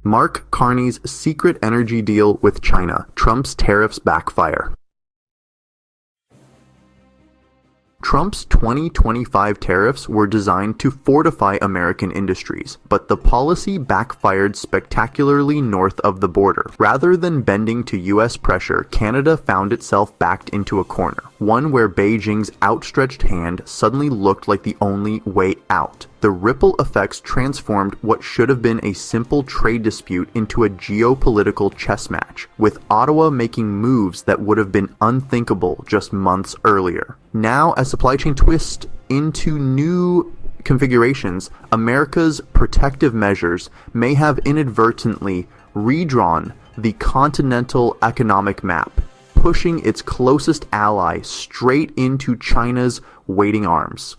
Mark Carney's secret energy deal with China. Trump's tariffs backfire. Trump's 2025 tariffs were designed to fortify American industries, but the policy backfired spectacularly north of the border. Rather than bending to U.S. pressure, Canada found itself backed into a corner, one where Beijing's outstretched hand suddenly looked like the only way out. The ripple effects transformed what should have been a simple trade dispute into a geopolitical chess match, with Ottawa making moves that would have been unthinkable just months earlier. Now, as supply chain twists into new configurations, America's protective measures may have inadvertently redrawn the continental economic map, pushing its closest ally straight into China's waiting arms.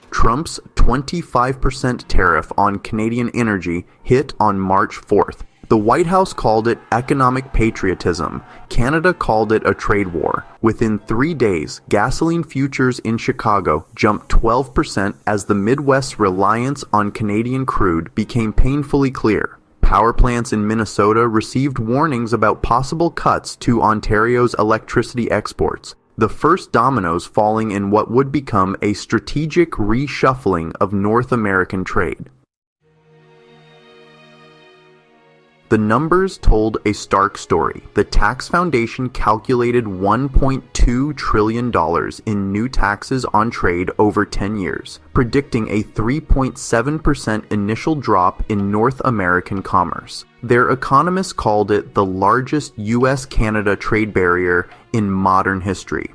Trump's 25% tariff on Canadian energy hit on March 4th. The White House called it economic patriotism. Canada called it a trade war. Within 3 days, gasoline futures in Chicago jumped 12% as the Midwest's reliance on Canadian crude became painfully clear. Power plants in Minnesota received warnings about possible cuts to Ontario's electricity exports, the first dominoes falling in what would become a strategic reshuffling of North American trade. The numbers told a stark story. The Tax Foundation calculated $1.2 trillion in new taxes on trade over 10 years, predicting a 3.7% initial drop in North American commerce. Their economists called it the largest U.S.-Canada trade barrier in modern history.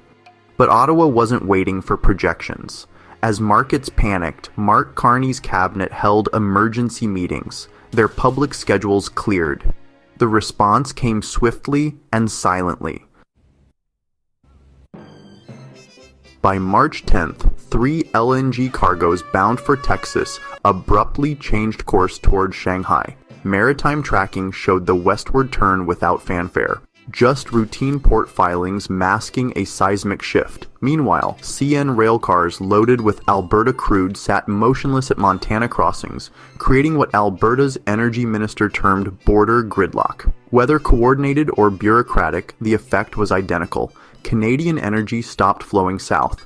But Ottawa wasn't waiting for projections. As markets panicked, Mark Carney's cabinet held emergency meetings. Their public schedules cleared. The response came swiftly and silently. By March 10th, 3 LNG cargoes bound for Texas abruptly changed course toward Shanghai. Maritime tracking showed the westward turn without fanfare, just routine port filings masking a seismic shift. Meanwhile, CN railcars loaded with Alberta crude sat motionless at Montana crossings, creating what Alberta's energy minister termed border gridlock. Whether coordinated or bureaucratic, the effect was identical. Canadian energy stopped flowing south.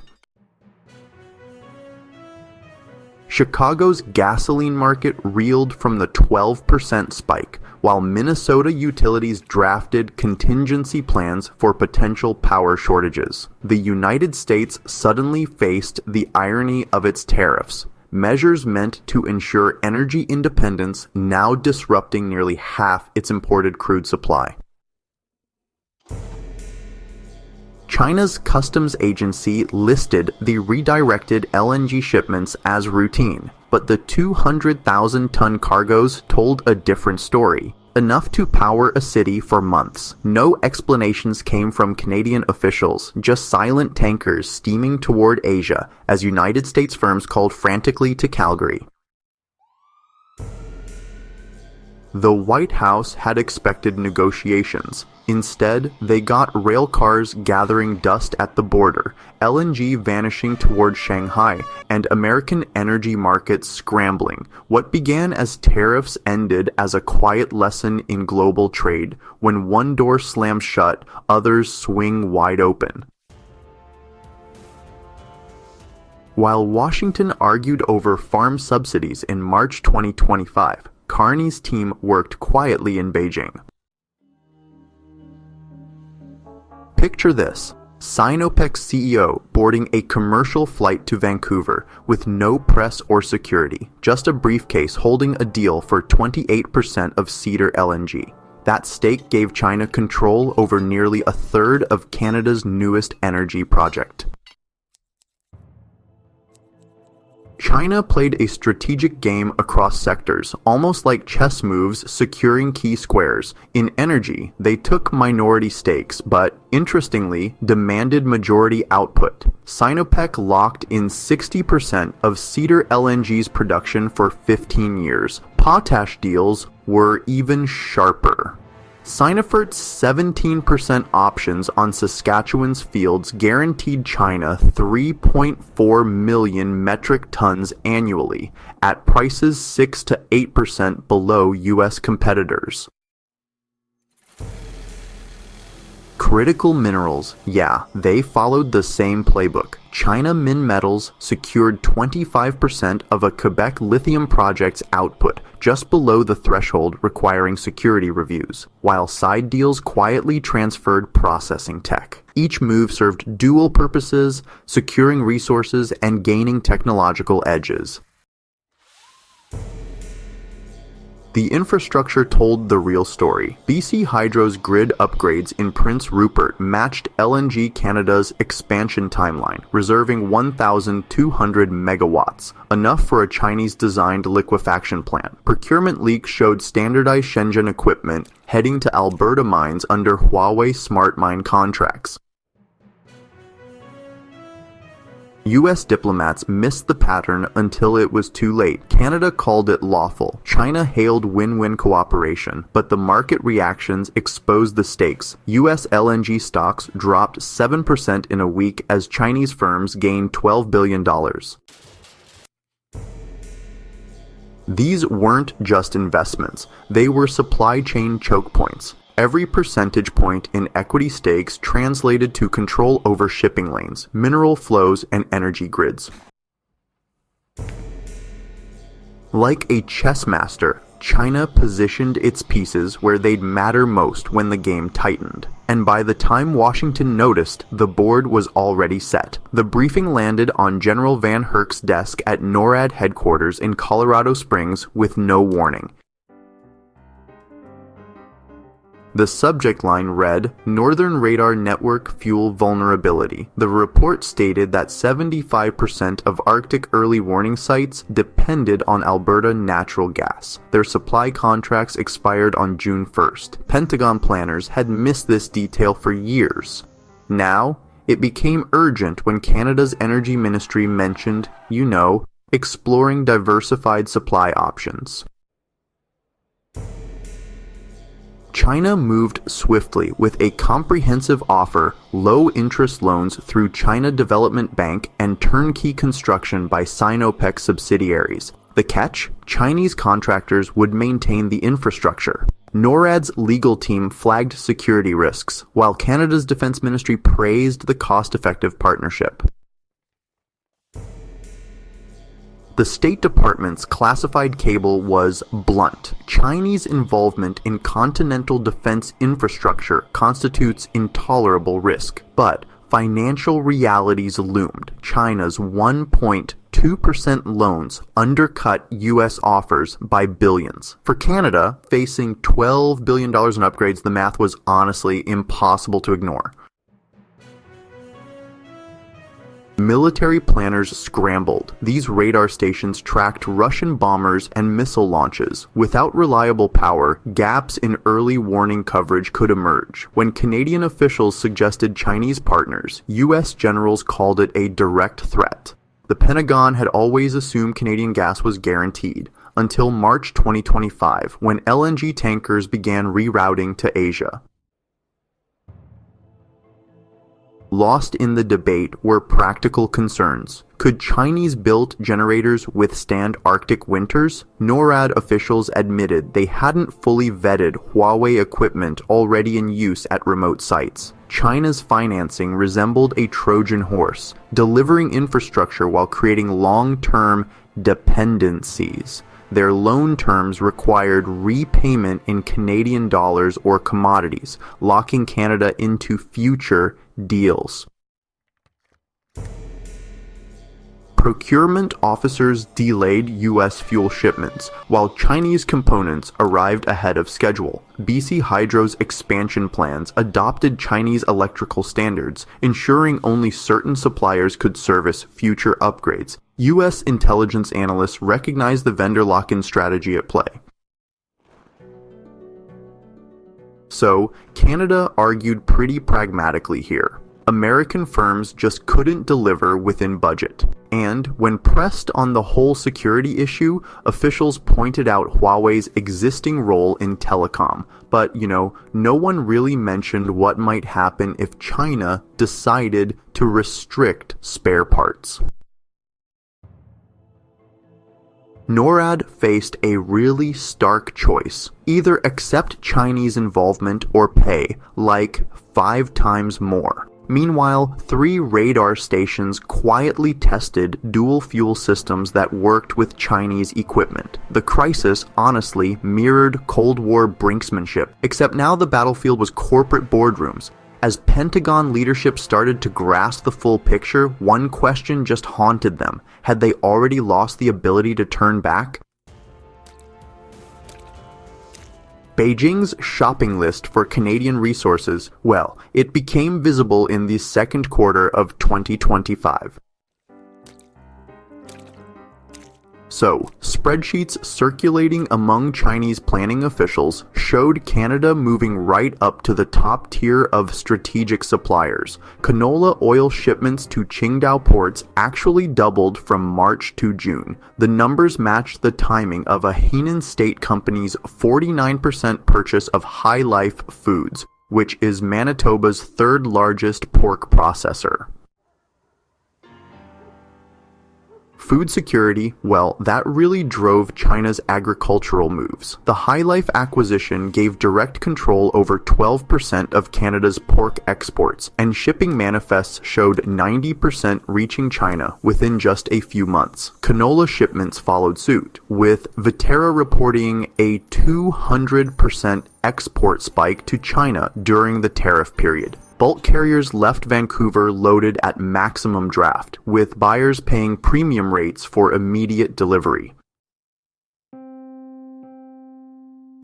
Chicago's gasoline market reeled from the 12% spike, while Minnesota utilities drafted contingency plans for potential power shortages. The United States suddenly faced the irony of its tariffs, measures meant to ensure energy independence now disrupting nearly half its imported crude supply. China's customs agency listed the redirected LNG shipments as routine, but the 200,000-ton cargoes told a different story. Enough to power a city for months. No explanations came from Canadian officials, just silent tankers steaming toward Asia as United States firms called frantically to Calgary. The White House had expected negotiations. Instead, they got rail cars gathering dust at the border, LNG vanishing toward Shanghai, and American energy markets scrambling. What began as tariffs ended as a quiet lesson in global trade. When one door slams shut, others swing wide open. While Washington argued over farm subsidies in March 2025, Carney's team worked quietly in Beijing. Picture this: Sinopec's CEO boarding a commercial flight to Vancouver with no press or security, just a briefcase holding a deal for 28% of Cedar LNG. That stake gave China control over nearly a third of Canada's newest energy project. China played a strategic game across sectors, almost like chess moves securing key squares. In energy, they took minority stakes, but, interestingly, demanded majority output. Sinopec locked in 60% of Cedar LNG's production for 15 years. Potash deals were even sharper. Sinofert's 17% options on Saskatchewan's fields guaranteed China 3.4 million metric tons annually, at prices 6 to 8% below U.S. competitors. Critical minerals, yeah, they followed the same playbook. China Minmetals secured 25% of a Quebec lithium project's output, just below the threshold requiring security reviews, while side deals quietly transferred processing tech. Each move served dual purposes, securing resources and gaining technological edges. The infrastructure told the real story. BC Hydro's grid upgrades in Prince Rupert matched LNG Canada's expansion timeline, reserving 1,200 megawatts, enough for a Chinese-designed liquefaction plant. Procurement leaks showed standardized Shenzhen equipment heading to Alberta mines under Huawei Smart Mine contracts. U.S. diplomats missed the pattern until it was too late. Canada called it lawful. China hailed win-win cooperation, but the market reactions exposed the stakes. U.S. LNG stocks dropped 7% in a week as Chinese firms gained $12 billion. These weren't just investments. They were supply chain choke points. Every percentage point in equity stakes translated to control over shipping lanes, mineral flows, and energy grids. Like a chess master, China positioned its pieces where they'd matter most when the game tightened. And by the time Washington noticed, the board was already set. The briefing landed on General Van Herk's desk at NORAD headquarters in Colorado Springs with no warning. The subject line read, Northern Radar Network Fuel Vulnerability. The report stated that 75% of Arctic early warning sites depended on Alberta natural gas. Their supply contracts expired on June 1st. Pentagon planners had missed this detail for years. Now, it became urgent when Canada's Energy Ministry mentioned, exploring diversified supply options. China moved swiftly with a comprehensive offer, low-interest loans through China Development Bank, and turnkey construction by Sinopec subsidiaries. The catch? Chinese contractors would maintain the infrastructure. NORAD's legal team flagged security risks, while Canada's Defense Ministry praised the cost-effective partnership. The State Department's classified cable was blunt. Chinese involvement in continental defense infrastructure constitutes intolerable risk. But financial realities loomed. China's 1.2% loans undercut U.S. offers by billions. For Canada, facing $12 billion in upgrades, the math was honestly impossible to ignore. Military planners scrambled. These radar stations tracked Russian bombers and missile launches. Without reliable power, gaps in early warning coverage could emerge. When Canadian officials suggested Chinese partners, U.S. generals called it a direct threat. The Pentagon had always assumed Canadian gas was guaranteed, until March 2025, when LNG tankers began rerouting to Asia. Lost in the debate were practical concerns. Could Chinese-built generators withstand Arctic winters? NORAD officials admitted they hadn't fully vetted Huawei equipment already in use at remote sites. China's financing resembled a Trojan horse, delivering infrastructure while creating long-term dependencies. Their loan terms required repayment in Canadian dollars or commodities, locking Canada into future deals. Procurement officers delayed U.S. fuel shipments, while Chinese components arrived ahead of schedule. BC Hydro's expansion plans adopted Chinese electrical standards, ensuring only certain suppliers could service future upgrades. U.S. intelligence analysts recognized the vendor lock-in strategy at play. So, Canada argued pretty pragmatically here. American firms just couldn't deliver within budget. And when pressed on the whole security issue, officials pointed out Huawei's existing role in telecom. But, no one really mentioned what might happen if China decided to restrict spare parts. NORAD faced a really stark choice. Either accept Chinese involvement or pay, like 5 times more. Meanwhile, 3 radar stations quietly tested dual-fuel systems that worked with Chinese equipment. The crisis, honestly, mirrored Cold War brinksmanship, except now the battlefield was corporate boardrooms. As Pentagon leadership started to grasp the full picture, one question just haunted them. Had they already lost the ability to turn back? Beijing's shopping list for Canadian resources, well, it became visible in the second quarter of 2025. So, spreadsheets circulating among Chinese planning officials showed Canada moving right up to the top tier of strategic suppliers. Canola oil shipments to Qingdao ports actually doubled from March to June. The numbers matched the timing of a Henan State company's 49% purchase of High Life Foods, which is Manitoba's third largest pork processor. Food security, well, that really drove China's agricultural moves. The High Life acquisition gave direct control over 12% of Canada's pork exports, and shipping manifests showed 90% reaching China within just a few months. Canola shipments followed suit, with Viterra reporting a 200% export spike to China during the tariff period. Bulk carriers left Vancouver loaded at maximum draft, with buyers paying premium rates for immediate delivery.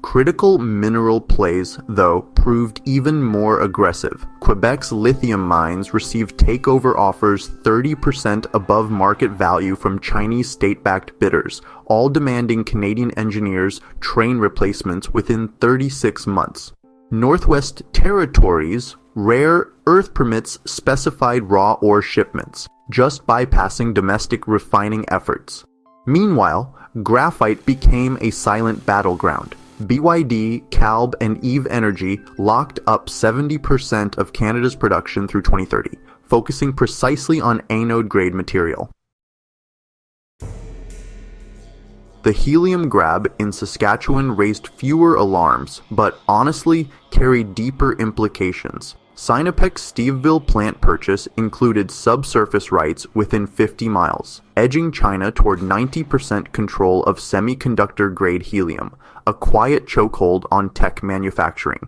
Critical mineral plays, though, proved even more aggressive. Quebec's lithium mines received takeover offers 30% above market value from Chinese state-backed bidders, all demanding Canadian engineers train replacements within 36 months. Northwest Territories' rare earth permits specified raw ore shipments, just bypassing domestic refining efforts. Meanwhile, graphite became a silent battleground. BYD, Calb, and Eve Energy locked up 70% of Canada's production through 2030, focusing precisely on anode-grade material. The helium grab in Saskatchewan raised fewer alarms, but honestly carried deeper implications. Sinopec's Steveville plant purchase included subsurface rights within 50 miles, edging China toward 90% control of semiconductor-grade helium, a quiet chokehold on tech manufacturing.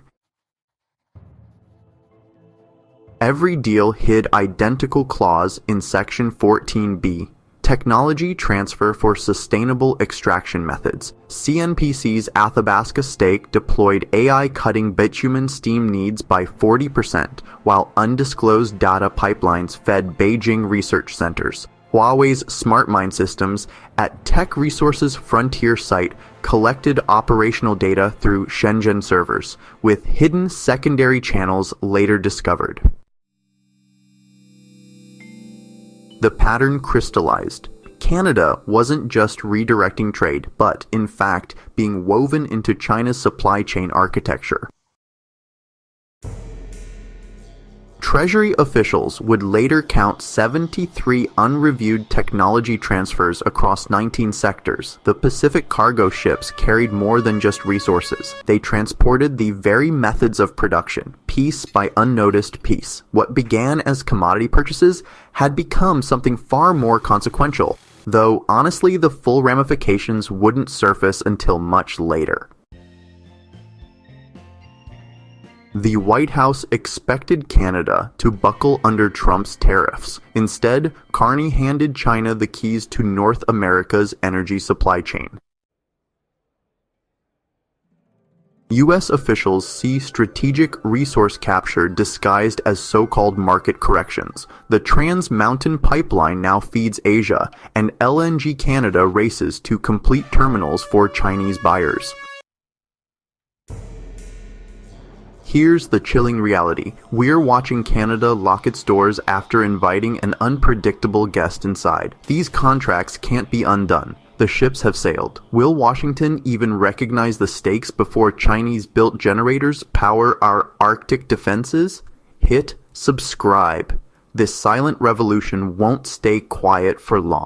Every deal hid identical clause in Section 14B. Technology transfer for sustainable extraction methods. CNPC's Athabasca stake deployed AI cutting bitumen steam needs by 40%, while undisclosed data pipelines fed Beijing research centers. Huawei's smart mine systems at Tech Resources Frontier site collected operational data through Shenzhen servers, with hidden secondary channels later discovered. The pattern crystallized. Canada wasn't just redirecting trade, but, in fact, being woven into China's supply chain architecture. Treasury officials would later count 73 unreviewed technology transfers across 19 sectors. The Pacific cargo ships carried more than just resources. They transported the very methods of production, piece by unnoticed piece. What began as commodity purchases had become something far more consequential, though honestly the full ramifications wouldn't surface until much later. The White House expected Canada to buckle under Trump's tariffs. Instead, Carney handed China the keys to North America's energy supply chain. U.S. officials see strategic resource capture disguised as so-called market corrections. The Trans Mountain Pipeline now feeds Asia, and LNG Canada races to complete terminals for Chinese buyers. Here's the chilling reality. We're watching Canada lock its doors after inviting an unpredictable guest inside. These contracts can't be undone. The ships have sailed. Will Washington even recognize the stakes before Chinese-built generators power our Arctic defenses? Hit subscribe. This silent revolution won't stay quiet for long.